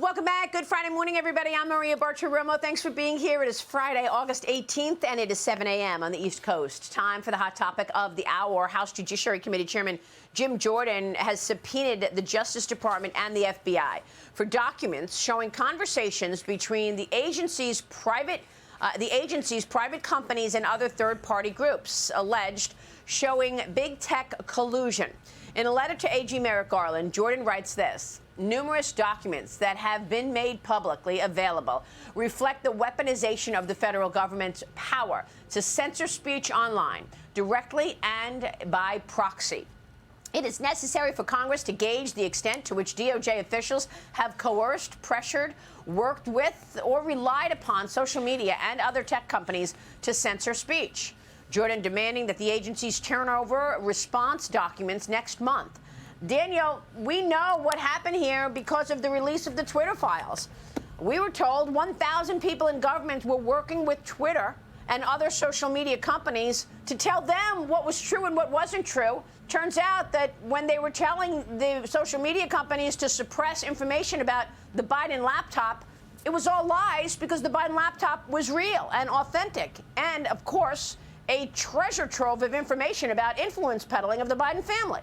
Welcome back. Good Friday morning, everybody. I'm Maria Bartiromo. Thanks for being here. It is Friday, August 18th, and it is 7 a.m. on the East Coast. Time for the hot topic of the hour. House Judiciary Committee Chairman Jim Jordan has subpoenaed the Justice Department and the FBI for documents showing conversations between the agency's private companies and other third-party groups, alleged showing big tech collusion. In a letter to AG Merrick Garland, Jordan writes this: numerous documents that have been made publicly available reflect the weaponization of the federal government's power to censor speech online, directly and by proxy. It is necessary for Congress to gauge the extent to which DOJ officials have coerced, pressured, worked with, or relied upon social media and other tech companies to censor speech. Jordan demanding that the agencies turn over response documents next month. Daniel, we know what happened here because of the release of the Twitter files. We were told 1,000 people in government were working with Twitter and other social media companies to tell them what was true and what wasn't true. Turns out that when they were telling the social media companies to suppress information about the Biden laptop, it was all lies because the Biden laptop was real and authentic. And, of course, a treasure trove of information about influence peddling of the Biden family.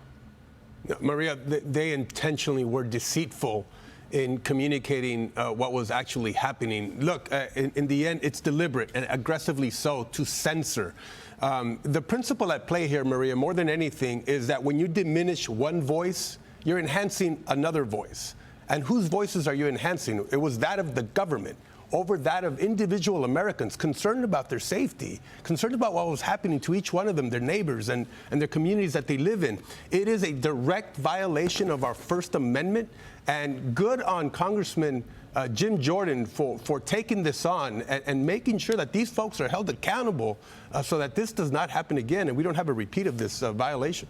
Maria, they intentionally were deceitful in communicating what was actually happening. Look, in the end, it's deliberate and aggressively so to censor. The principle at play here, Maria, more than anything, is that when you diminish one voice, you're enhancing another voice. And whose voices are you enhancing? It was that of the government over that of individual Americans concerned about their safety, concerned about what was happening to each one of them, their neighbors and their communities that they live in. It is a direct violation of our First Amendment, and good on Congressman Jim Jordan for taking this on and making sure that these folks are held accountable so that this does not happen again and we don't have a repeat of this violation.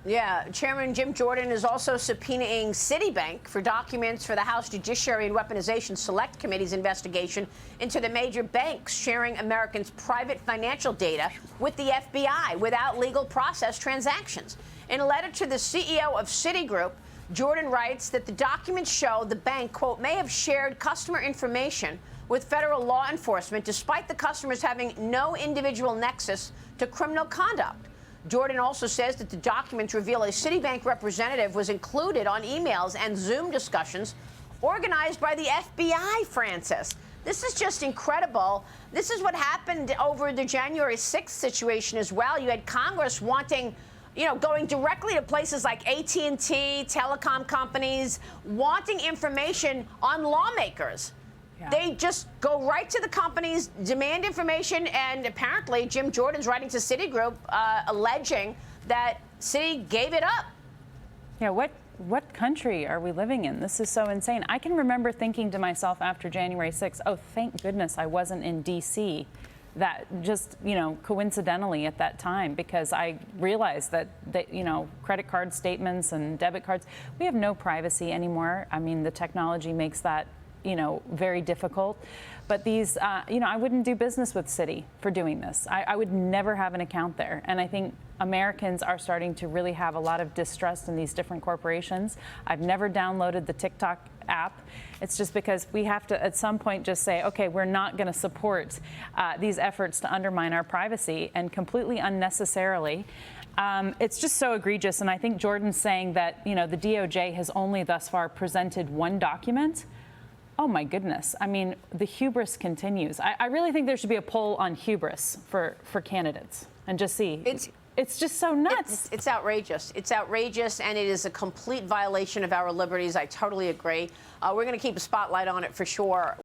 Yeah, Chairman Jim Jordan is also subpoenaing Citibank for documents for the House Judiciary and Weaponization Select Committee's investigation into the major banks sharing Americans' private financial data with the FBI without legal process transactions. In a letter to the CEO of Citigroup, Jordan writes that the documents show the bank, quote, may have shared customer information with federal law enforcement despite the customers having no individual nexus to criminal conduct. Jordan also says that the documents reveal a Citibank representative was included on emails and Zoom discussions organized by the FBI, Francis. This is just incredible. This is what happened over the January 6th situation as well. You had Congress wanting, going directly to places like AT&T, telecom companies, wanting information on lawmakers. Yeah. They just go right to the companies, demand information, and apparently Jim Jordan's writing to Citigroup alleging that Citi gave it up. Yeah, what country are we living in? This is so insane. I can remember thinking to myself after January 6th, oh, thank goodness I wasn't in D.C. That just, coincidentally at that time, because I realized that, credit card statements and debit cards, we have no privacy anymore. I mean, the technology makes that very difficult. But these, I wouldn't do business with Citi for doing this. I would never have an account there. And I think Americans are starting to really have a lot of distrust in these different corporations. I've never downloaded the TikTok app. It's just because we have to, at some point, just say, okay, we're not going to support these efforts to undermine our privacy and completely unnecessarily. It's just so egregious. And I think Jordan's saying that, the DOJ has only thus far presented one document. Oh, my goodness. I mean, the hubris continues. I really think there should be a poll on hubris for candidates and just see. It's just so nuts. It's outrageous. It's outrageous, and it is a complete violation of our liberties. I totally agree. We're going to keep a spotlight on it for sure.